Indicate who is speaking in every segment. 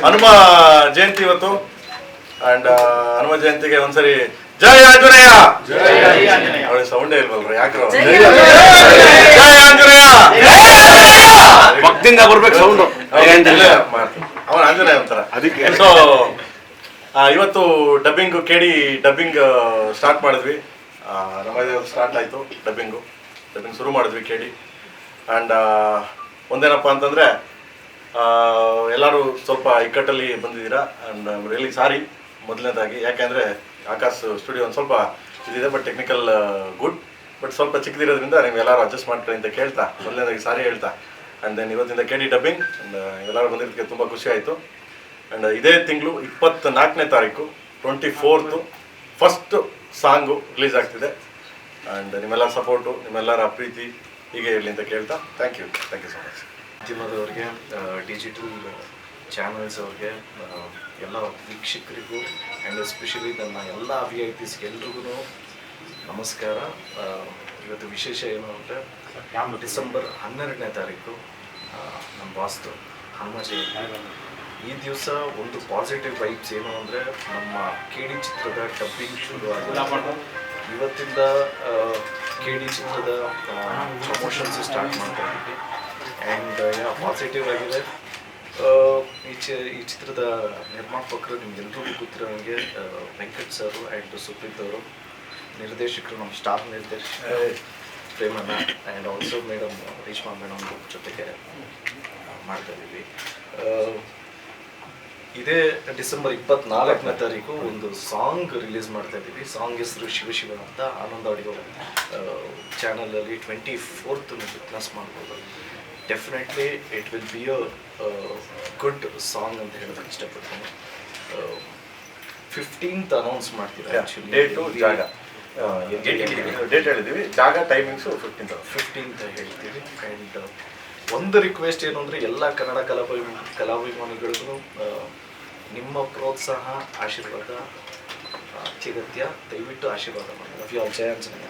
Speaker 1: ಹನುಮ ಜಯಂತಿ ಇವತ್ತು ಅಂಡ್ ಹನುಮ ಜಯಂತಿಗೆ ಒಂದ್ಸರಿ ಜೈ ಆಂಜನೇಯ. ಅವಳಿ ಸೌಂಡೇ ಇಲ್ವಲ್ರಿ ಯಾಕ್ರ ಜೈ ಆಂಜನೇಯ
Speaker 2: ಭಕ್ತಿಯಿಂದ ಬರ್ಬೇಕು ಸೌಂಡ್.
Speaker 1: ಅವನ ಆಂಜನೇಯ ಅಂತಾರ ಅದಕ್ಕೆ. ಸೊ ಇವತ್ತು ಡಬ್ಬಿಂಗ್ ಕೇಳಿ ಡಬ್ಬಿಂಗ್ ಸ್ಟಾರ್ಟ್ ಮಾಡಿದ್ವಿ. ನಮ್ಮದೇ ಸ್ಟಾರ್ಟ್ ಆಯಿತು ಡಬ್ಬಿಂಗ್ ಶುರು ಮಾಡಿದ್ವಿ ಕೇಳಿ. ಆ್ಯಂಡ್ ಒಂದೇನಪ್ಪ ಅಂತಂದರೆ ಎಲ್ಲರೂ ಸ್ವಲ್ಪ ಇಕ್ಕಟ್ಟಲ್ಲಿ ಬಂದಿದ್ದೀರಾ ಆ್ಯಂಡ್ ರಿಯಲಿ ಸಾರಿ ಮೊದಲನೇದಾಗಿ. ಯಾಕೆಂದರೆ ಆಕಾಶ್ ಸ್ಟುಡಿಯೋ ಒಂದು ಸ್ವಲ್ಪ ಇದಿದೆ, ಬಟ್ ಟೆಕ್ನಿಕಲ್ ಗುಡ್, ಬಟ್ ಸ್ವಲ್ಪ ಚಿಕ್ಕದಿರೋದ್ರಿಂದ ನೀವು ಎಲ್ಲರೂ ಅಡ್ಜಸ್ಟ್ ಮಾಡ್ಕೊಳ್ಳಿ ಅಂತ ಕೇಳ್ತಾ ಮೊದಲನೇದಾಗಿ ಸಾರಿ ಹೇಳ್ತಾ. ಆ್ಯಂಡ್ ದೆನ್ ಇವತ್ತಿಂದ ಕೇಳಿ ಡಬ್ಬಿಂಗ್ ಆ್ಯಂಡ್ ಎಲ್ಲರೂ ಬಂದಿದ್ದಕ್ಕೆ ತುಂಬ ಖುಷಿ ಆಯಿತು. ಆ್ಯಂಡ್ ಇದೇ ತಿಂಗಳು 24ನೇ ತಾರೀಕು 24th ಫಸ್ಟ್ ಸಾಂಗು ರಿಲೀಸ್ ಆಗ್ತಿದೆ. ಆ್ಯಂಡ್ ನಿಮ್ಮೆಲ್ಲರ ಸಪೋರ್ಟು ನಿಮ್ಮೆಲ್ಲರ ಪ್ರೀತಿ ಹೀಗೆ ಇರಲಿ ಅಂತ ಕೇಳ್ತಾ ಥ್ಯಾಂಕ್ ಯು ಸೊ ಮಚ್.
Speaker 3: ಮಾಧ್ಯಮದವ್ರಿಗೆ, ಡಿಜಿಟಲ್ ಚಾನಲ್ಸ್ ಅವ್ರಿಗೆ, ಎಲ್ಲ ವೀಕ್ಷಕರಿಗೂ ಆ್ಯಂಡ್ ಎಸ್ಪೆಷಲಿ ನನ್ನ ಎಲ್ಲ VIPs ಎಲ್ರಿಗೂ ನಮಸ್ಕಾರ. ಇವತ್ತು ವಿಶೇಷ ಏನು ಅಂದರೆ ಡಿಸೆಂಬರ್ 12ನೇ ತಾರೀಕು ನಮ್ಮ ಬಾಸ್ದು ಹನುಮ ಜಯಂತಿ. ಈ ದಿವಸ ಒಂದು ಪಾಸಿಟಿವ್ ವೈಬ್ಸ್ ಏನು ಅಂದರೆ ನಮ್ಮ KD ಚಿತ್ರದ ಡಬ್ಬಿಂಗ್ ಶುರು ಆಗಿದೆ. ಇವತ್ತಿಂದ KD ಚಿತ್ರದ ಪ್ರಮೋಷನ್ಸ್ ಸ್ಟಾರ್ಟ್ ಮಾಡ್ತಾ ಇದ್ದೀವಿ ಆ್ಯಂಡ್ ಪಾಸಿಟಿವ್ ಆಗಿದೆ. ಈ ಚಿತ್ರದ ನಿರ್ಮಾಪಕರು ನಿಮ್ಗೆಲ್ಲರಿಗೂ ಗೊತ್ತಿರೋ ಹಾಗೆ ವೆಂಕಟ್ ಸರು ಆ್ಯಂಡ್ ಸುಪ್ರೀತ್ ಅವರು, ನಿರ್ದೇಶಕರು ನಮ್ಮ ಸ್ಟಾರ್ ನಿರ್ದೇಶಕರು Premanna and also madam Reshma madam ಜೊತೆಗೆ ಮಾಡ್ತಾ ಇದ್ದೀವಿ. ಇದೇ ಡಿಸೆಂಬರ್ 24ನೇ ತಾರೀಕು ಒಂದು ಸಾಂಗ್ ರಿಲೀಸ್ ಮಾಡ್ತಾ ಇದ್ದೀವಿ. ಸಾಂಗ್ ಹೆಸರು ಶಿವ ಅಂತ ಆನಂದ್ ಆಡಿಯೋ ಚಾನಲಲ್ಲಿ 24th ವಿಟ್ನೆಸ್ ಮಾಡ್ಬೋದು. Definitely it will be a good song ಅಂತ ಹೇಳೋದಕ್ಕೆ ಇಷ್ಟಪಡ್ತೀನಿ. 15th ಅನೌನ್ಸ್ ಮಾಡ್ತೀವಿ. ಆ್ಯಕ್ಚುಲಿ
Speaker 1: ಡೇಟ್ ಹೇಳಿದ್ದೀವಿ, ಜಾಗ ಟೈಮಿಂಗ್ಸು 15th
Speaker 3: ಹೇಳ್ತೀವಿ. ಆ್ಯಂಡ್ ಒಂದು ರಿಕ್ವೆಸ್ಟ್ ಏನು ಅಂದರೆ ಎಲ್ಲ ಕನ್ನಡ ಕಲಾಭಿಮಾನಿಗಳಿಗೂ ನಿಮ್ಮ ಪ್ರೋತ್ಸಾಹ ಆಶೀರ್ವಾದ ಅತ್ಯಗತ್ಯ. ದಯವಿಟ್ಟು ಆಶೀರ್ವಾದ ಮಾಡಿ. Love you all. ಜಯ ಆಂಜನೇಯ.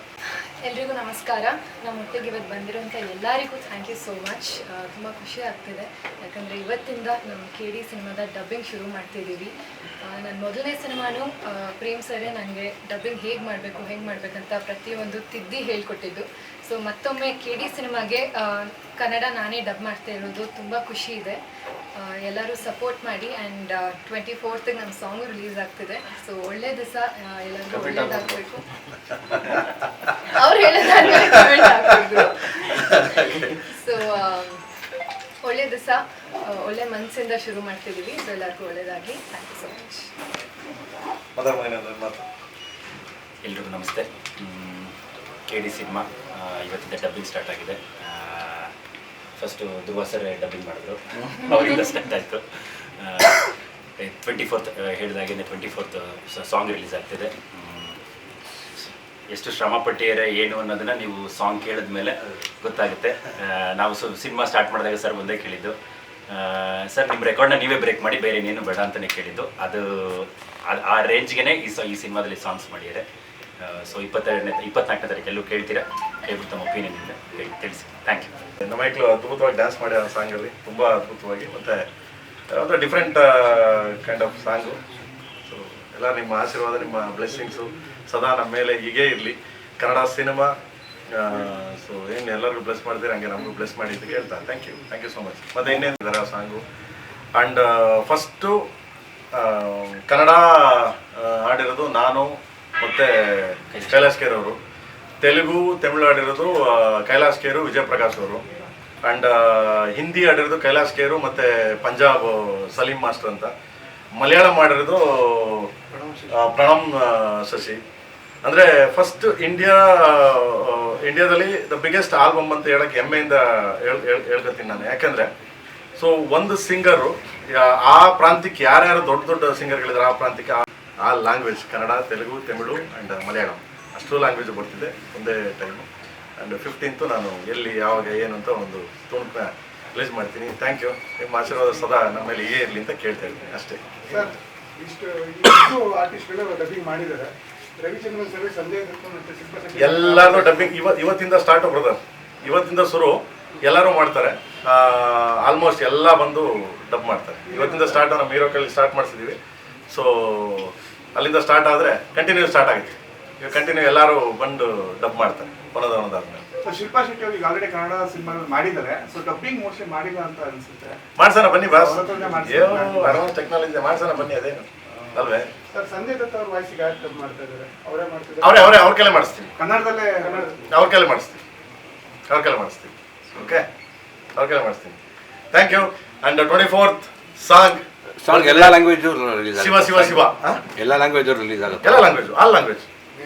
Speaker 4: ಎಲ್ರಿಗೂ ನಮಸ್ಕಾರ. ನಮ್ಮ ಒಟ್ಟಿಗೆ ಇವತ್ತು ಬಂದಿರೋಂಥ ಎಲ್ಲರಿಗೂ ಥ್ಯಾಂಕ್ ಯು ಸೋ ಮಚ್. ತುಂಬ ಖುಷಿ ಆಗ್ತಿದೆ, ಯಾಕಂದರೆ ಇವತ್ತಿಂದ ನಮ್ಮ KD ಸಿನಿಮಾದ ಡಬ್ಬಿಂಗ್ ಶುರು ಮಾಡ್ತಿದ್ದೀವಿ. ನನ್ನ ಮೊದಲನೇ ಸಿನಿಮಾನು ಪ್ರೇಮ್ ಸರೇ ನನಗೆ ಡಬ್ಬಿಂಗ್ ಹೇಗೆ ಮಾಡಬೇಕಂತ ಪ್ರತಿಯೊಂದು ತಿದ್ದಿ ಹೇಳ್ಕೊಟ್ಟಿದ್ದು. ಸೊ ಮತ್ತೊಮ್ಮೆ KD ಸಿನಿಮಾಗೆ ಕನ್ನಡ ನಾನೇ ಡಬ್ ಮಾಡ್ತಾ ಇರೋದು ತುಂಬ ಖುಷಿ ಇದೆ. ಎಲ್ಲರೂ ಸಪೋರ್ಟ್ ಮಾಡಿ. ಆ್ಯಂಡ್ 24th ನಮ್ಮ ಸಾಂಗು ರಿಲೀಸ್ ಆಗ್ತಿದೆ. ಸೊ ಒಳ್ಳೆ ದಿವಸ, ಎಲ್ಲರಿಗೂ ಒಳ್ಳೇದಾಗಬೇಕು. ಅವ್ರು ಹೇಳೋದಾದ್ಮೇಲೆ ಕಮೆಂಟ್ ಹಾಕ್ತಿದ್ರು. ಸೊ ಒಳ್ಳೆ ದಿವಸ, ಒಳ್ಳೆ ಮನಸ್ಸಿಂದ ಶುರು ಮಾಡ್ತಿದ್ದೀವಿ. ಸೊ ಎಲ್ಲರಿಗೂ ಒಳ್ಳೇದಾಗಿ. Thank you so much.
Speaker 5: ಎಲ್ರಿಗೂ ನಮಸ್ತೆ. KD ಸಿನಿಮಾ ಇವತ್ತಿಂದ ಡಬ್ಬಿಂಗ್ ಸ್ಟಾರ್ಟ್ ಆಗಿದೆ. ಫಸ್ಟು ಧ್ರುವ ಸರ್ ಡಬ್ಬಿಂಗ್ ಮಾಡಿದ್ರು, ಅವರಿಂದ ಸ್ಟಾರ್ಟ್ ಆಯಿತು. 24th ಹೇಳಿದಾಗೆ 24th ಸಾಂಗ್ ರಿಲೀಸ್ ಆಗ್ತಿದೆ. ಎಷ್ಟು ಶ್ರಮ ಪಟ್ಟಿದ್ದಾರೆ ಏನು ಅನ್ನೋದನ್ನು ನೀವು ಸಾಂಗ್ ಕೇಳಿದ ಮೇಲೆ ಗೊತ್ತಾಗುತ್ತೆ. ನಾವು ಸಿನಿಮಾ ಸ್ಟಾರ್ಟ್ ಮಾಡಿದಾಗ ಸರ್ ಒಂದೇ ಕೇಳಿದ್ದು, ಸರ್ ನಿಮ್ಮ ರೆಕಾರ್ಡ್ನ ನೀವೇ ಬ್ರೇಕ್ ಮಾಡಿ, ಬೇರೆ ಇನ್ನೇನು ಬೇಡ ಅಂತಲೇ ಕೇಳಿದ್ದು. ಅದು ಆ ರೇಂಜ್ಗೆ ಈ ಸಿನಿಮಾದಲ್ಲಿ ಸಾಂಗ್ಸ್ ಮಾಡಿದ್ದಾರೆ. ಸೊ 24ನೇ ತಾರೀಕು ಎಲ್ಲೂ ಕೇಳ್ತೀರಾ, ಹೇಳ್ಬಿಟ್ಟು ತಮ್ಮ ಒಪಿನಿಯನ್ ತಿಳಿಸಿ. Thank you.
Speaker 1: ನಮ್ಮ ಮಕ್ಕಳು ಅದ್ಭುತವಾಗಿ ಡ್ಯಾನ್ಸ್ ಮಾಡಿ ಆ ಸಾಂಗಲ್ಲಿ, ತುಂಬ ಅದ್ಭುತವಾಗಿ, ಮತ್ತು ಒಂದು different kind of song. So ಎಲ್ಲ ನಿಮ್ಮ ಆಶೀರ್ವಾದ, ನಿಮ್ಮ ಬ್ಲೆಸ್ಸಿಂಗ್ಸು ಸದಾ ನಮ್ಮ ಮೇಲೆ ಹೀಗೇ ಇರಲಿ. ಕನ್ನಡ ಸಿನಿಮಾ ಸೊ ಏನು ಎಲ್ಲರಿಗೂ ಬ್ಲೆಸ್ ಮಾಡ್ತೀರಿ, ಹಂಗೆ ನಮಗೂ ಬ್ಲೆಸ್ ಮಾಡಿ ಅಂತ ಕೇಳ್ತಾ ಥ್ಯಾಂಕ್ ಯು ಸೊ ಮಚ್. ಮತ್ತು ಇನ್ನೇನಿದ್ದಾರೆ ಆ ಸಾಂಗು. ಆ್ಯಂಡ್ ಫಸ್ಟು ಕನ್ನಡ ಹಾಡಿರೋದು ನಾನು ಮತ್ತು ಕೈಲಾಶ್ ಖೇರ್ ಅವರು. ತೆಲುಗು ತಮಿಳು ಆಡಿರೋದು ಕೈಲಾಶ್ ಖೇರು, ವಿಜಯ್ ಪ್ರಕಾಶ್ ಅವರು. ಆ್ಯಂಡ್ ಹಿಂದಿ ಆಡಿರೋದು ಕೈಲಾಶ್ ಖೇರು ಮತ್ತು ಪಂಜಾಬ್ ಸಲೀಂ ಮಾಸ್ಟರ್ ಅಂತ. ಮಲಯಾಳಂ ಮಾಡಿರೋದು ಪ್ರಣಮ್ ಶಶಿ. ಅಂದರೆ ಫಸ್ಟ್ ಇಂಡಿಯಾದಲ್ಲಿ ದ ಬಿಗ್ಗೆಸ್ಟ್ ಆಲ್ಬಮ್ ಅಂತ ಹೇಳೋಕ್ಕೆ ಹೆಮ್ಮೆಯಿಂದ ಹೇಳ್ಕೊತೀನಿ ನಾನು. ಯಾಕೆಂದರೆ ಸೊ ಒಂದು ಸಿಂಗರು ಆ ಪ್ರಾಂತ್ಯಕ್ಕೆ ಯಾರ್ಯಾರು ದೊಡ್ಡ ಸಿಂಗರ್ಗಳಿದ್ದಾರೆ, ಆ ಪ್ರಾಂತ್ಯಕ್ಕೆ ಆ ಲ್ಯಾಂಗ್ವೇಜ್ ಕನ್ನಡ, ತೆಲುಗು, ತಮಿಳು ಆ್ಯಂಡ್ ಮಲಯಾಳಂ ಅಷ್ಟು ಲ್ಯಾಂಗ್ವೇಜ್ ಬರ್ತಿದೆ ಒಂದೇ ಟೈಮು. ಆ್ಯಂಡ್ 15th ನಾನು ಎಲ್ಲಿ ಯಾವಾಗ ಏನು ಅಂತ ಒಂದು ತುಣುಕನ್ನ ರಿಲೀಸ್ ಮಾಡ್ತೀನಿ. Thank you. ನಿಮ್ಮ ಆಶೀರ್ವಾದ ಸದಾ ನಮ್ಮ ಮೇಲೆ ಹೀಗೆ ಇರಲಿ ಅಂತ ಕೇಳ್ತಾ ಇದ್ದೀನಿ ಅಷ್ಟೇ.
Speaker 6: ಸರ್, ಇಷ್ಟು ಆರ್ಟಿಸ್ಟ್ಗಳು ಡಬ್ಬಿಂಗ್ ಮಾಡಿದ್ದಾರೆ. ರವಿಚಂದ್ರನ್ ಸರ್, ಸಂಜಯ್ ದತ್ ಮತ್ತು
Speaker 1: ಎಲ್ಲರೂ ಡಬ್ಬಿಂಗ್ ಇವತ್ತಿಂದ ಸ್ಟಾರ್ಟ್ ಬ್ರದರ್. ಇವತ್ತಿಂದ ಶುರು ಎಲ್ಲರೂ ಮಾಡ್ತಾರೆ. ಆಲ್ಮೋಸ್ಟ್ ಎಲ್ಲ ಬಂದು ಡಬ್ ಮಾಡ್ತಾರೆ. ಇವತ್ತಿಂದ ಸ್ಟಾರ್ಟ್ ನಮ್ಮ ಹೀರೋ ಕೈಲಿ ಸ್ಟಾರ್ಟ್ ಮಾಡಿಸಿದ್ದೀವಿ. ಸೊ ಅಲ್ಲಿಂದ ಸ್ಟಾರ್ಟ್ ಆದರೆ ಕಂಟಿನ್ಯೂ ಸ್ಟಾರ್ಟ್ ಆಗುತ್ತೆ. ಈಗ ಕಂಟಿನ್ಯೂ ಎಲ್ಲರೂ ಬಂದು ಡಬ್ ಮಾಡ್ತಾರೆ ಒಂದೊಂದಾದ್ಮೇಲೆ.
Speaker 6: ಸೊ ಶಿಲ್ಪಾ ಶೆಟ್ಟಿ ಅವ್ರಿಗೆ ಆಲ್ರೆಡಿ ಕನ್ನಡ ಸಿನಿಮಾ ಮಾಡಿದ್ದಾರೆ. ಸೊ ಡಬ್ಬಿಂಗ್ ಮೋಸ್ಟ್ಲಿ ಮಾಡಿಲ್ಲ ಅಂತ ಅನ್ಸುತ್ತೆ.
Speaker 1: ಮಾಡ್ಸೋಣ ಬನ್ನಿ ಬಾಸ್,
Speaker 6: ಅವ್ರ ಹತ್ರನೇ ಮಾಡ್ಸೋಣ.
Speaker 1: ಅಡ್ವಾನ್ಸ್ ಟೆಕ್ನಾಲಜಿ ಮಾಡ್ಸೋಣ ಬನ್ನಿ, ಅದೇನು ಅಲ್ವೇ.
Speaker 6: ಸರ್ ಸಂಜಯ್ ದತ್ ಅವ್ರ ವಾಯ್ಸಿಗೆ ಯಾರು ಡಬ್ ಮಾಡ್ತಾ ಇದ್ದಾರೆ? ಅವರೇ ಮಾಡ್ತಿದ್ದಾರೆ?
Speaker 1: ಅವ್ರ ಕೈಲೇ ಮಾಡಿಸ್ತೀವಿ,
Speaker 6: ಕನ್ನಡದಲ್ಲೇ
Speaker 1: ಅವ್ರ ಕೈಲೇ ಮಾಡಿಸ್ತೀವಿ. ಓಕೆ, ಅವ್ರ ಕೈಲೇ ಮಾಡಿಸ್ತೀವಿ. Thank you. And 24th song
Speaker 2: ಎಲ್ಲ ಲ್ಯಾಂಗ್ವೇಜು ರಿಲೀಸ್
Speaker 1: ಶಿವ ಶಿವ ಶಿವ.
Speaker 2: ಎಲ್ಲ ಲ್ಯಾಂಗ್ವೇಜು ರಿಲೀಸ್ ಆಗುತ್ತೆ.
Speaker 1: ಎಲ್ಲ language, all language,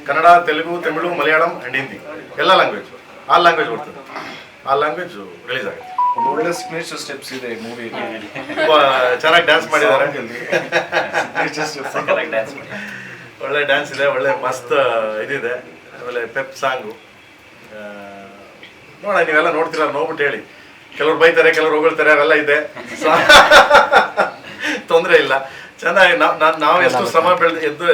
Speaker 1: Kannada, Telugu, Tamil, Malayalam and Hindi, ಎಲ್ಲ ಲ್ಯಾಂಗ್ವೇಜ್, ಆಲ್ ಲ್ಯಾಂಗ್ವೇಜ್ ಬರ್ತದೆ. ಆಲ್ ಲ್ಯಾಂಗ್ವೇಜ್ ರಿಲೀಸ್ ಆಗುತ್ತೆ.
Speaker 3: ಒಂದು ಒಳ್ಳೆ ಸಿಗ್ನೇಚರ್ ಸ್ಟೆಪ್ಸ್ ಇದೆ ಮೂವಿ.
Speaker 1: ಚೆನ್ನಾಗಿ ಡ್ಯಾನ್ಸ್ ಮಾಡಿದ್ದಾರೆ,
Speaker 5: ಡ್ಯಾನ್ಸ್ ಮಾಡಿ
Speaker 1: ಒಳ್ಳೆ ಡ್ಯಾನ್ಸ್ ಇದೆ, ಒಳ್ಳೆ ಮಸ್ತ್ ಇದಿದೆ. ಆಮೇಲೆ ಪೆಪ್ ಸಾಂಗು ನೋಡ, ನೀವೆಲ್ಲ ನೋಡ್ತೀರ, ನೋಡ್ಬಿಟ್ಟು ಹೇಳಿ. ಕೆಲವ್ರು ಬೈತಾರೆ, ಕೆಲವ್ರು ಹೊಗಳ್ತಾರೆ, ಅವೆಲ್ಲ ಇದೆ. ತೊಂದರೆ ಇಲ್ಲ, ಚೆನ್ನಾಗಿ ನಾವು ಎಷ್ಟು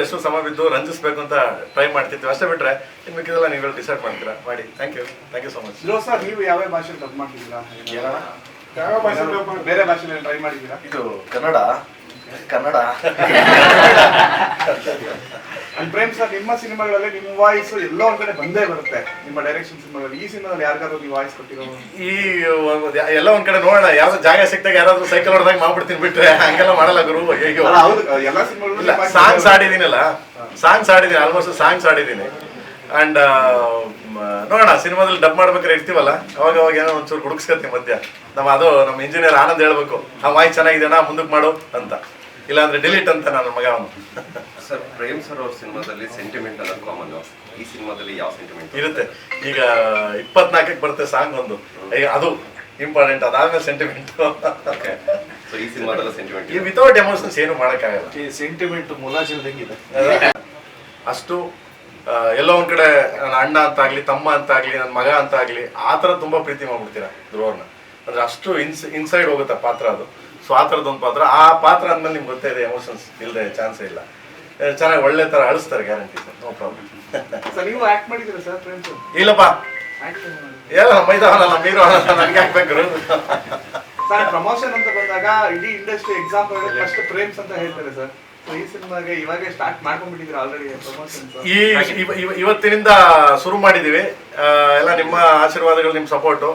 Speaker 1: ಎಷ್ಟು ಶ್ರಮ ಬಿದ್ದು ರಂಜಿಸ್ಬೇಕು ಅಂತ ಟ್ರೈ ಮಾಡ್ತಿರ್ತೀವಿ, ಅಷ್ಟೇ ಬಿಟ್ರೆ ಇನ್ನು ಮಿಕ್ಕಿದೆಲ್ಲ ನೀವು ಡಿಸೈಡ್ ಮಾಡ್ತೀರಾ, ಮಾಡಿ. Thank you so much.
Speaker 6: Sir ನೀವು ಯಾವ ಭಾಷೆಯಲ್ಲಿ ಡಬ್ ಮಾಡ್ತಿದ್ದೀರಾ? ಯಾವ ಭಾಷೆಯಲ್ಲಿ ಡಬ್ ಬೇರೆ ಭಾಷೆಯಲ್ಲಿ ಟ್ರೈ ಮಾಡಿದ್ದೀರಾ?
Speaker 3: ಇದು ಕನ್ನಡ.
Speaker 6: ಪ್ರೇಮ್ ಸರ್, ನಿಮ್ಮ ಸಿನಿಮಾಗಳಲ್ಲಿ ನಿಮ್ಮ ವಾಯ್ಸ್ ಎಲ್ಲೋ ಒಂದ್ ಕಡೆ ಬಂದೇ ಬರುತ್ತೆ. ನಿಮ್ಮ ಡೈರೆಕ್ಷನ್ ಸಿನಿಮಾಗಳಲ್ಲಿ, ಈ ಸಿನಿಮಾದಲ್ಲಿ ಯಾರಿಗಾದ್ರು ನೀವು ವಾಯ್ಸ್ ಕೊಟ್ಟಿರೋ?
Speaker 1: ಈ ಎಲ್ಲ ಒಂದ್ ಕಡೆ ನೋಡೋಣ, ಯಾವ್ದು ಜಾಗ ಸಿಕ್ತಾಗ ಯಾರಾದ್ರೂ ಸೈಕಲ್ ಹೊಡೆದಾಗ ಮಾಡ್ಬಿಡ್ತೀನಿ, ಬಿಟ್ರೆ ಹಂಗೆಲ್ಲ ಮಾಡಲ್ಲ ಗುರು. ಅಯ್ಯೋ,
Speaker 6: ಹೌದು, ಎಲ್ಲಾ ಸಿನಿಮಾಗಳು
Speaker 1: ಸಾಂಗ್ಸ್ ಆಡಿದ್ದೀನಲ್ಲ, ಆಲ್ಮೋಸ್ಟ್ ಸಾಂಗ್ಸ್ ಆಡಿದ್ದೀನಿ. ಅಂಡ್ ನೋಡೋಣ, ಸಿನಿಮಾದಲ್ಲಿ ಡಬ್ ಮಾಡ್ಬೇಕಾದ್ರೆ ಇರ್ತೀವಲ್ಲ, ಅವಾಗ ಏನೋ ಒಂಚೂರು ಹುಡುಕ್ಸ್ಕೊತೀವಿ ಮಧ್ಯ. ನಮ್ಮ ಇಂಜಿನಿಯರ್ ಆನಂದ್ ಹೇಳ್ಬೇಕು, ಆ ವಾಯ್ಸ್ ಚೆನ್ನಾಗಿದೆನಾ ಮುಂದಕ್ಕೆ ಮಾಡು ಅಂತ, ಇಲ್ಲಾಂದ್ರೆ ಡಿಲೀಟ್ ಅಂತ ನನ್ನ ಮಗ ಅವನು.
Speaker 7: ಸರ್, ಪ್ರೇಮ್ ಸರ್ ಅವ್ರ ಸಿನಿಮಾದಲ್ಲಿ ಸೆಂಟಿಮೆಂಟ್ ಅನ್ನೋದು ಕಾಮನ್. ಈ ಸಿನಿಮಾದಲ್ಲಿ ಯಾವ ಸೆಂಟಿಮೆಂಟ್
Speaker 1: ಇರುತ್ತೆ? ಈಗ 24ಕ್ಕೆ ಬರುತ್ತೆ ಸಾಂಗ್ ಒಂದು, ಅದು ಇಂಪಾರ್ಟೆಂಟ್, ಅದಾದ್ಮೇಲೆ ಸೆಂಟಿಮೆಂಟ್.
Speaker 7: ಸೊ ಈ ಸಿನಿಮಾದಲ್ಲ ಸೆಂಟಿಮೆಂಟ್
Speaker 1: ಈ ವಿತೌಟ್ ಎಮೋಷನ್ಸ್ ಏನು ಮಾಡೋಕ್ಕಾಗಲ್ಲ.
Speaker 3: ಈ ಸೆಂಟಿಮೆಂಟ್ ಮುಲಾಜಿಲ್ದಂಗಿದೆ
Speaker 1: ಅಷ್ಟು ಎಲ್ಲೋ ಒಂದ್ ಕಡೆ ನನ್ನ ಅಣ್ಣ ಅಂತಾಗ್ಲಿ, ತಮ್ಮ ಅಂತಾಗ್ಲಿ, ನನ್ನ ಮಗ ಅಂತಾಗ್ಲಿ, ಆ ಥರ ತುಂಬಾ ಪ್ರೀತಿ ಮಾಡ್ಬಿಡ್ತೀರಾ ಧ್ರುವರ್ನ. ಅಂದ್ರೆ ಅಷ್ಟು ಇನ್ಸೈಡ್ ಹೋಗುತ್ತೆ ಪಾತ್ರ ಅದು. ಸೊ ಆ ಥರದ್ದೊಂದು ಪಾತ್ರ, ಆ ಪಾತ್ರ ಅಂದ್ಮೇಲೆ ನಿಮ್ಗೆ ಗೊತ್ತೇ ಇದೆ, ಎಮೋಷನ್ಸ್ ಇಲ್ಲದೆ ಚಾನ್ಸೇ ಇಲ್ಲ. ಚೆನ್ನಾಗಿ ಒಳ್ಳೆ ಥರ ಅಳಿಸ್ತಾರೆ, guarantee sir, no problem.
Speaker 6: Sir ನೀವು ಆಕ್ಟ್ ಮಾಡಿದ್ದೀರಾ ಸರ್ ಪ್ರೇಮ್ ಸರ್?
Speaker 1: ಇಲ್ಲಪ್ಪ, ಎಲ್ಲ ಮೈದಾನ ಮೀರು ನನಗೆ ಹಾಕ್ಬೇಕು.
Speaker 6: ಸರ್ ಪ್ರಮೋಷನ್ ಅಂತ ಬಂದಾಗ ಇಡೀ ಇಂಡಸ್ಟ್ರಿ ಎಕ್ಸಾಂಪಲ್ ಫಸ್ಟ್ ಪ್ರೇಮ್ಸ್ ಅಂತ ಹೇಳ್ತಾರೆ ಸರ್. ಈ ಸಿನಿಮಾಗೆ ಇವಾಗೆ ಸ್ಟಾರ್ಟ್ ಮಾಡ್ಕೊಂಡ್ಬಿಟ್ಟಿದ್ರೆ ಆಲ್ರೆಡಿ ಪ್ರಮೋಷನ್.
Speaker 1: ಇವತ್ತಿನಿಂದ ಶುರು ಮಾಡಿದ್ದೀವಿ. ಎಲ್ಲ ನಿಮ್ಮ ಆಶೀರ್ವಾದಗಳು, ನಿಮ್ಮ ಸಪೋರ್ಟು,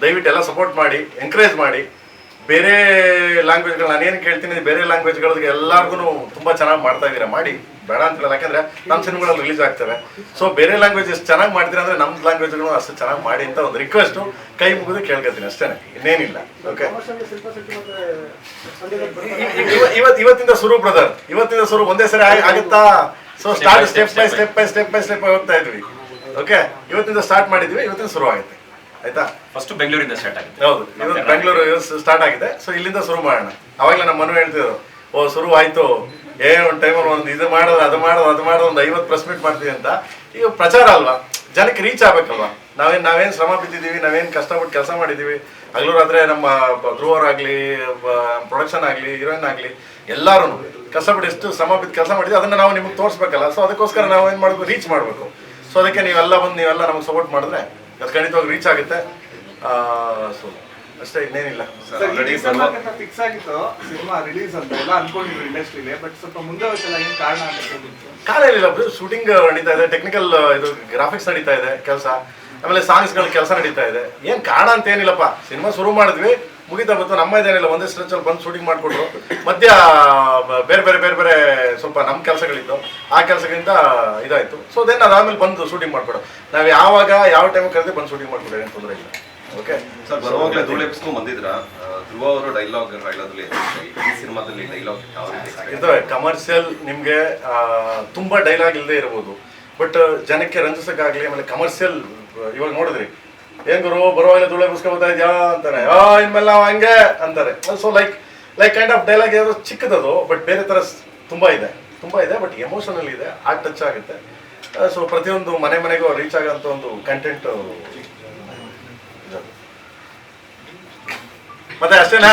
Speaker 1: ದಯವಿಟ್ಟು ಎಲ್ಲ ಸಪೋರ್ಟ್ ಮಾಡಿ, ಎಂಕರೇಜ್ ಮಾಡಿ. ಬೇರೆ ಲ್ಯಾಂಗ್ವೇಜ್ಗಳು ನಾನೇನು ಕೇಳ್ತೀನಿ, ಬೇರೆ ಲ್ಯಾಂಗ್ವೇಜ್ಗಳಿಗೆ ಎಲ್ಲರಿಗೂ ತುಂಬ ಚೆನ್ನಾಗಿ ಮಾಡ್ತಾ ಇದ್ದೀರಾ, ಮಾಡಿ, ಬೇಡ ಅಂತ ಹೇಳಲ್ಲ. ಯಾಕಂದರೆ ನಮ್ಮ ಸಿನಿಮಾಗಳಲ್ಲಿ ರಿಲೀಸ್ ಆಗ್ತವೆ. ಸೊ ಬೇರೆ ಲ್ಯಾಂಗ್ವೇಜ್ ಎಷ್ಟು ಚೆನ್ನಾಗಿ ಮಾಡ್ತೀರಾ ಅಂದರೆ ನಮ್ಮ ಲ್ಯಾಂಗ್ವೇಜ್ಗಳು ಅಷ್ಟು ಚೆನ್ನಾಗಿ ಮಾಡಿ ಅಂತ ಒಂದು ರಿಕ್ವೆಸ್ಟು ಕೈ ಮುಗಿದು ಕೇಳ್ಕೊತೀನಿ, ಅಷ್ಟೇ, ಇನ್ನೇನಿಲ್ಲ. ಓಕೆ, ಇವತ್ತಿಂದ ಶುರು ಬ್ರದರ್, ಇವತ್ತಿಂದ ಶುರು, ಒಂದೇ ಸರಿ ಆಗುತ್ತಾ? ಸೊ ಸ್ಟೆಪ್ ಬೈ ಸ್ಟೆಪ್ ಹೋಗ್ತಾ ಇದ್ವಿ. ಓಕೆ, ಇವತ್ತಿಂದ ಸ್ಟಾರ್ಟ್ ಮಾಡಿದ್ವಿ, ಇವತ್ತಿಂದ ಶುರು ಆಗುತ್ತೆ, ಆಯ್ತಾ?
Speaker 5: ಫಸ್ಟ್ ಬೆಂಗಳೂರಿಂದ ಸ್ಟಾರ್ಟ್ ಆಗಿದೆ.
Speaker 1: ಹೌದು, ಇವತ್ತು ಬೆಂಗಳೂರು ಸ್ಟಾರ್ಟ್ ಆಗಿದೆ. ಸೊ ಇಲ್ಲಿಂದ ಶುರು ಮಾಡೋಣ. ಅವಾಗಲೇ ನಮ್ಮ ಮನು ಹೇಳ್ತಿದ್ರು, ಶುರು ಆಯ್ತು, ಒಂದು ಟೈಮಲ್ಲಿ ಒಂದು ಇದು ಮಾಡೋದು, ಅದು ಮಾಡೋದು ಒಂದು 50 ಪ್ರೆಸ್ ಮೀಟ್ ಮಾಡ್ತೀವಿ ಅಂತ. ಈಗ ಪ್ರಚಾರ ಅಲ್ವಾ, ಜನಕ್ಕೆ ರೀಚ್ ಆಗ್ಬೇಕಲ್ವಾ. ನಾವೇನು ಶ್ರಮ ಬಿದ್ದಿದ್ದೀವಿ, ನಾವೇನು ಕಷ್ಟಪಟ್ಟು ಕೆಲಸ ಮಾಡಿದ್ದೀವಿ ಹಗಲೂರಾದ್ರೆ. ನಮ್ಮ ಧ್ರುವರಾಗಲಿ, ಪ್ರೊಡಕ್ಷನ್ ಆಗಲಿ, ಹೀರೋಯಿನ್ ಆಗಲಿ, ಎಲ್ಲರೂ ಕಷ್ಟಪಟ್ಟು ಎಷ್ಟು ಶ್ರಮ ಬಿದ್ದು ಕೆಲಸ ಮಾಡಿದ್ವಿ, ಅದನ್ನು ನಾವು ನಿಮಗೆ ತೋರಿಸ್ಬೇಕಲ್ಲ. ಸೊ ಅದಕ್ಕೋಸ್ಕರ ನಾವು ಏನು ಮಾಡಬೇಕು, ರೀಚ್ ಮಾಡಬೇಕು. ಸೊ ಅದಕ್ಕೆ ನೀವೆಲ್ಲ ನಮಗೆ ಸಪೋರ್ಟ್ ಮಾಡಿದ್ರೆ ಅದು ಖಂಡಿತವಾಗಿ ರೀಚ್ ಆಗುತ್ತೆ. ಸೊ ಅಷ್ಟೇ, ಇನ್ನೇನಿಲ್ಲ.
Speaker 6: ಫಿಕ್ಸ್ ಆಗಿತ್ತು ಸಿನಿಮಾ ರಿಲೀಸ್ ಅಂತ ಎಲ್ಲ ಅನ್ಕೊಂಡಿದ್ರು ಇಂಡಸ್ಟ್ರಿಲಿ, ಬಟ್ ಸ್ವಲ್ಪ ಮುಂದೆ ಹೋಯ್ತಲ್ಲ, ಏನ್ ಕಾರಣ ಅಂತ?
Speaker 1: ಕಾರಣ ಏನಿಲ್ಲ, ಶೂಟಿಂಗ್ ನಡೀತಾ ಇದೆ, ಟೆಕ್ನಿಕಲ್ ಇದು ಗ್ರಾಫಿಕ್ಸ್ ನಡೀತಾ ಇದೆ ಕೆಲಸ, ಆಮೇಲೆ ಸಾಂಗ್ಸ್ಗಳ ಕೆಲಸ ನಡೀತಾ ಇದೆ. ಏನು ಕಾರಣ ಅಂತ ಏನಿಲ್ಲಪ್ಪ, ಸಿನಿಮಾ ಶುರು ಮಾಡಿದ್ವಿ, ಮುಗಿತಾ ಬಂತು. ನಮ್ಮ ಇದೇನಿಲ್ಲ, ಒಂದೇ ಸ್ಟ್ರೆಚಲ್ಲಿ ಬಂದು ಶೂಟಿಂಗ್ ಮಾಡಿಕೊಟ್ರು. ಮಧ್ಯ ಬೇರೆ ಸ್ವಲ್ಪ ನಮ್ಮ ಕೆಲಸಗಳಿತ್ತು, ಆ ಕೆಲಸಗಳಿಂದ ಇದಾಯಿತು. ಸೊ ದೆನ್ ಅದಾದ್ಮೇಲೆ ಬಂದು ಶೂಟಿಂಗ್ ಮಾಡ್ಕೊಡೋ. ನಾವು ಯಾವ ಟೈಮ್ ಕರೆದು ಬಂದು ಶೂಟಿಂಗ್ ಮಾಡ್ಕೊಡೋ, ಏನು ತೊಂದರೆ ಇಲ್ಲ. ಓಕೆ
Speaker 7: ಸರ್, ಬರುವಾಗಲೇ ಧೂಳು ಎಬ್ಸ್ಕೊಂಡು ಬಂದಿದ್ರ? ಧ್ರುವ ಅವರು ಡೈಲಾಗ್ ಹೇಳೋದ್ರಲ್ಲಿ ಈ ಸಿನಿಮಾದಲ್ಲಿ ಡೈಲಾಗ್ ಯಾವ ರೀತಿ
Speaker 1: ಇರ್ತವೆ? ಕಮರ್ಷಿಯಲ್ ನಿಮಗೆ ತುಂಬ ಡೈಲಾಗ್ ಇಲ್ಲದೆ ಇರ್ಬೋದು, ಬಟ್ ಜನಕ್ಕೆ ರಂಜಿಸೋಕ್ಕಾಗಲಿ. ಆಮೇಲೆ ಕಮರ್ಷಿಯಲ್ ಇವಾಗ ನೋಡಿದ್ರಿ, ಏನ್ ಗುರು ಬರುವಾಗಲೇ ಧೂಳು ಎಬ್ಸ್ಕೊಳ್ತಾ ಇದೆಯಾ ಅಂತಾನೆ, ಇನ್ಮೇಲೆ ನಾವು ಹಂಗೆ ಅಂತಾರೆ. So like kind of dialogue ಯಾವುದು ಚಿಕ್ಕದದು, ಬಟ್ ಬೇರೆ ಥರ ತುಂಬ ಇದೆ, ಬಟ್ ಎಮೋಷನಲ್ ಇದೆ, ಹಾರ್ಟ್ ಟಚ್ ಆಗುತ್ತೆ. ಸೊ ಪ್ರತಿಯೊಂದು ಮನೆಗೂ ರೀಚ್ ಆಗೋಂಥ ಒಂದು ಕಂಟೆಂಟ್ ಮತ್ತೆ ಅಷ್ಟೇನಾ?